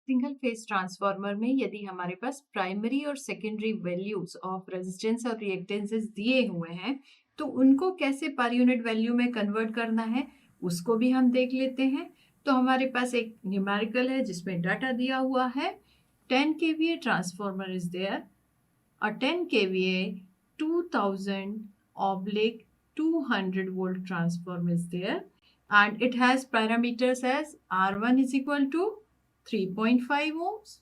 Single phase transformer में यदि हमारे पास प्राइमरी और सेकेंडरी वैल्यूज ऑफ रेजिस्टेंस और रिएक्टेंसेस दिए हुए हैं तो उनको कैसे पर यूनिट वैल्यू में कन्वर्ट करना है उसको भी हम देख लेते हैं। तो हमारे पास एक न्यूमेरिकल है जिसमें डाटा दिया हुआ है 10 kVA transformer is there, a 10 kVA 2000 oblique 200 volt transformer is there and it has parameters as R1 is equal to 3.5 ohms,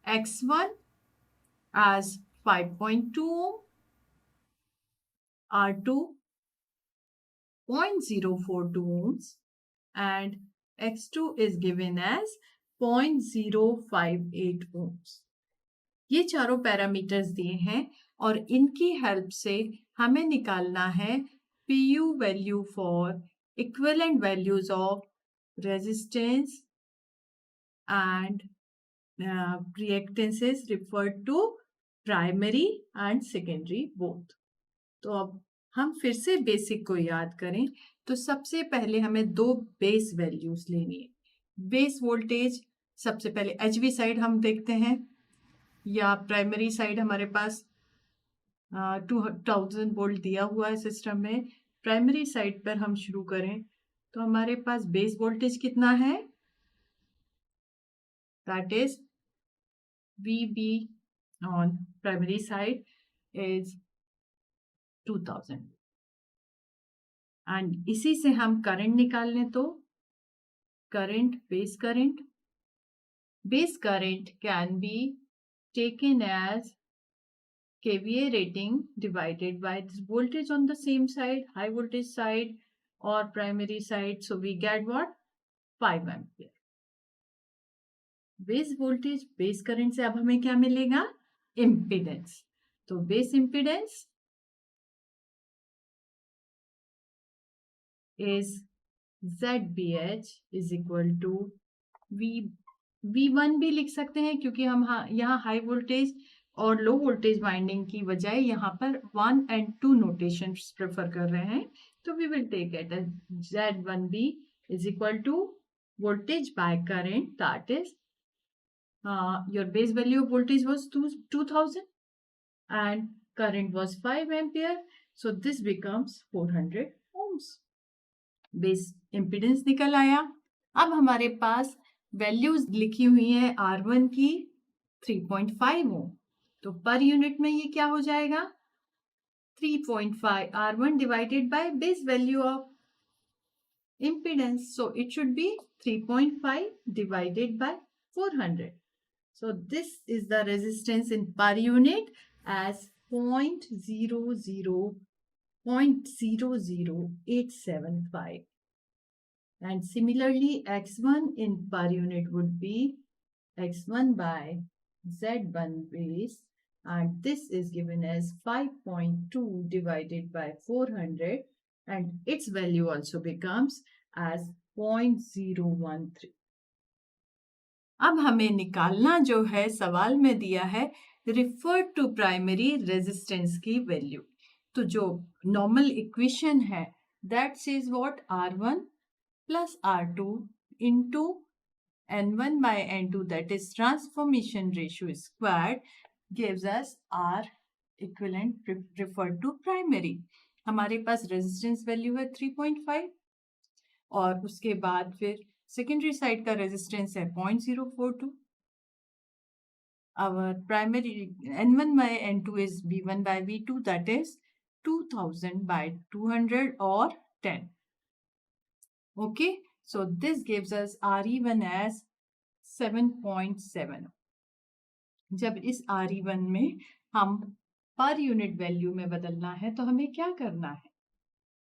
X1 as 5.2 ohm, R2 0.042 ohms and X2 is given as 0.058 ohms। ये चारों parameters दिए हैं और इनकी help से हमें निकालना है PU value for equivalent values of resistance and reactances referred to primary and secondary both. तो अब हम फिर से बेसिक को याद करें तो सबसे पहले हमें दो बेस वैल्यूज लेनी है। बेस वोल्टेज सबसे पहले HV साइड हम देखते हैं या प्राइमरी साइड हमारे पास 2000 वोल्ट दिया हुआ है सिस्टम में। प्राइमरी साइड पर हम शुरू करें तो हमारे पास बेस वोल्टेज कितना है, that is VB on primary side is 2000 and इसी से हम करंट निकाल लें तो base current can be taken as kVA rating divided by this voltage on the same side, high voltage side or primary side. So we get what? 5 ampere. Base voltage base current से अब हमें क्या मिलेगा? Impedance. तो base impedance is ZBH is equal to V1 भी लिख सकते हैं क्योंकि हम यहाँ हाई वोल्टेज और लो वोल्टेज वाइंडिंग की बजाय यहाँ पर 1 and 2 नोटेशन प्रेफर कर रहे हैं। तो we will take it as Z1B is equal to voltage by current, that is your base value of voltage was 2000 and current was 5 ampere, so this becomes 400 ohms। Base impedance निकल आया। अब हमारे पास values लिखी हुई है R1 की 3.5 ओम, तो per unit में ये क्या हो जाएगा? 3.5 R1 divided by base value of impedance, so it should be 3.5 divided by 400. So this is the resistance in per unit as 0.00875. And similarly, X1 in per unit would be X1 by Z1 base, and this is given as 5.2 divided by 400, and its value also becomes as 0.013. अब हमें निकालना जो है सवाल में दिया है refer to primary resistance की वैल्यू। तो जो नॉर्मल इक्वेशन है that says what R1 plus R2 into N1 by N2, that is transformation ratio squared, gives us R equivalent referred to primary। हमारे पास रेजिस्टेंस वैल्यू है 3.5 और उसके बाद फिर सेकेंडरी साइड का रेजिस्टेंस है 0.042। our primary N1 by N2 is V1 by V2, that is 2000 by 200 or 10. Okay, so this gives us RE1 as 7.7। जब इस RE1 में हम पर यूनिट वैल्यू में बदलना है तो हमें क्या करना है?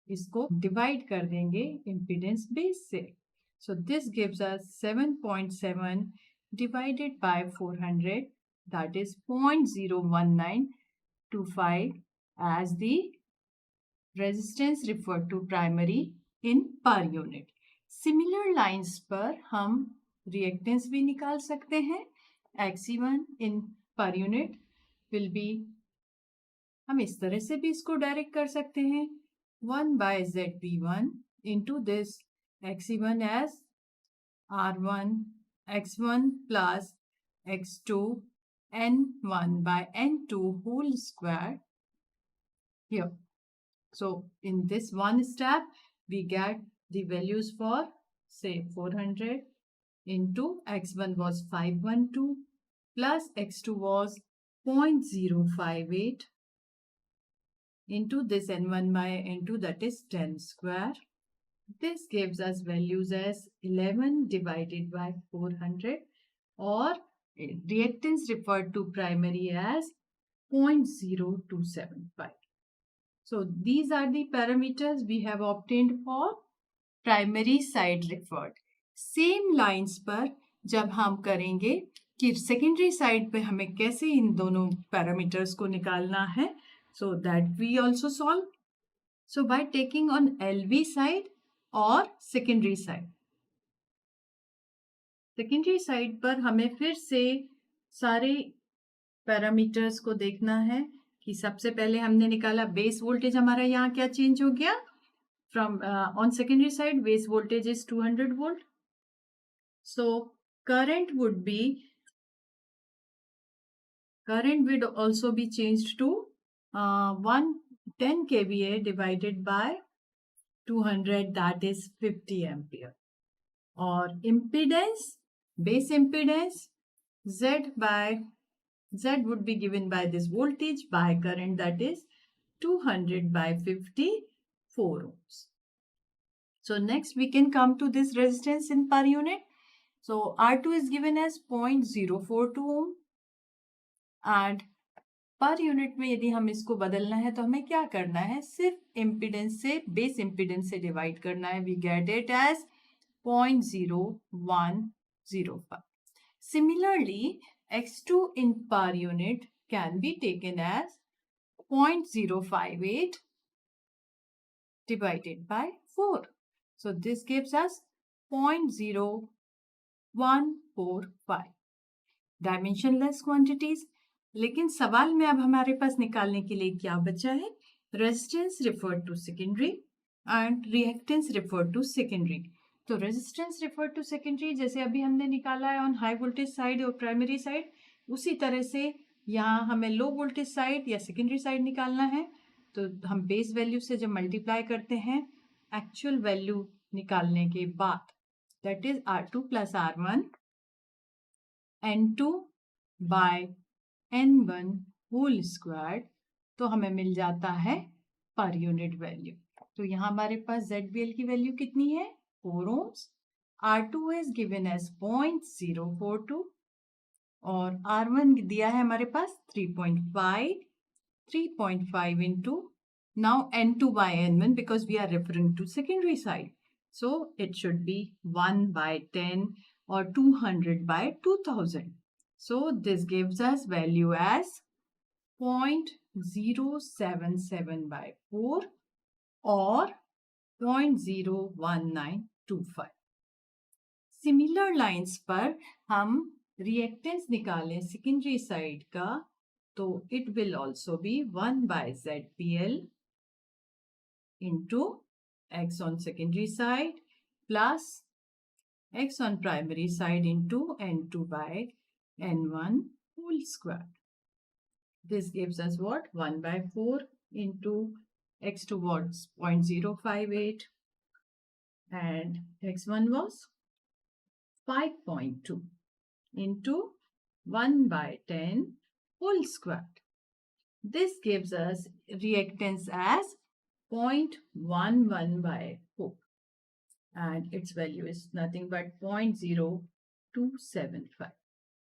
इसको डिवाइड कर देंगे इम्पीडेंस बेस से। So this gives us 7.7 divided by 400, that is 0.01925 as the resistance referred to primary in per unit। Similar lines पर हम रिएक्टेंस भी निकाल सकते हैं। Xe1 in per unit will be, हम इस तरह से भी इसको डायरेक्ट कर सकते हैं 1 by ZB1 into this Xe1 as R1 x1 plus x2 n1 by n2 whole square here. So in this one step, we get the values for say 400 into x1 was 512 plus x2 was 0.058 into this n1 by n2, that is 10 square. This gives us values as 11 divided by 400, or reactance referred to primary as 0.0275. So these are the parameters we have obtained for primary side referred. Same lines पर जब हम करेंगे कि secondary side पे हमें कैसे इन दोनों parameters को निकालना है, so that we also solve. So by taking on LV side और सेकेंडरी साइड. सेकेंडरी साइड पर हमें फिर से सारे पैरामीटर्स को देखना है कि सबसे पहले हमने निकाला बेस वोल्टेज, हमारा यहाँ क्या चेंज हो गया. From on secondary side, base voltage is 200 volt. So current would also be changed to 110 kVA divided by 200, that is 50 ampere. Or impedance, base impedance Z would be given by this voltage by current, that is 200 by 50. 4 ohms. So next we can come to this resistance in per unit. So R2 is given as 0.042 ohm and per unit में यदि हम इसको बदलना है तो हमें क्या करना है, सिर्फ इम्पीडेंस से, बेस इम्पीडेंस से डिवाइड करना है. We get it as 0.0105. Similarly, X2 in per unit can be taken as 0.058 divided by 4. So this gives us 0.0145. Dimensionless quantities. लेकिन सवाल में अब हमारे पास निकालने के लिए क्या बचा है, resistance referred to secondary and reactance referred to secondary. तो रेजिस्टेंस रिफर्ड टू सेकेंडरी जैसे अभी हमने निकाला है ऑन हाई वोल्टेज साइड और प्राइमरी साइड, उसी तरह से यहाँ हमें लो वोल्टेज साइड या सेकेंडरी साइड निकालना है. तो हम बेस वैल्यू से जब मल्टीप्लाई करते हैं एक्चुअल वैल्यू निकालने के बाद, that is R2 plus R1 N2 by N1 whole square, तो हमें मिल जाता है पर यूनिट वैल्यू. तो यहाँ हमारे पास ZBL की वैल्यू कितनी है, 4 ohms. R2 is given as 0.042 और R1 दिया है हमारे पास 3.5 into now N2 by N1 because we are referring to secondary side. So it should be 1 by 10 or 200 by 2000. So this gives us value as 0.077 by 4 or 0.01925. Similar lines पर हम reactance निकालें secondary side का, तो it will also be 1 by ZPL into X on secondary side plus X on primary side into N2 by N1 whole square. This gives us what? 1 by 4 into X2 was 0.058 and X1 was 5.2 into 1 by 10 whole square. This gives us reactance as 0.11 by 4 and its value is nothing but 0.0275.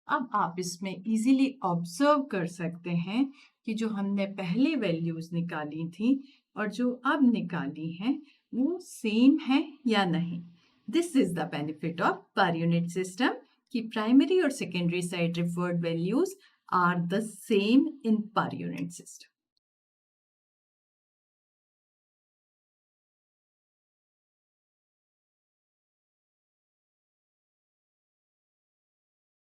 अब आप इसमें easily observe कर सकते हैं कि जो हमने पहले वैल्यूज निकाली थी और जो अब निकाली हैं वो सेम है या नहीं. This is the benefit of per unit system कि प्राइमरी और secondary side referred values are the same in per unit system.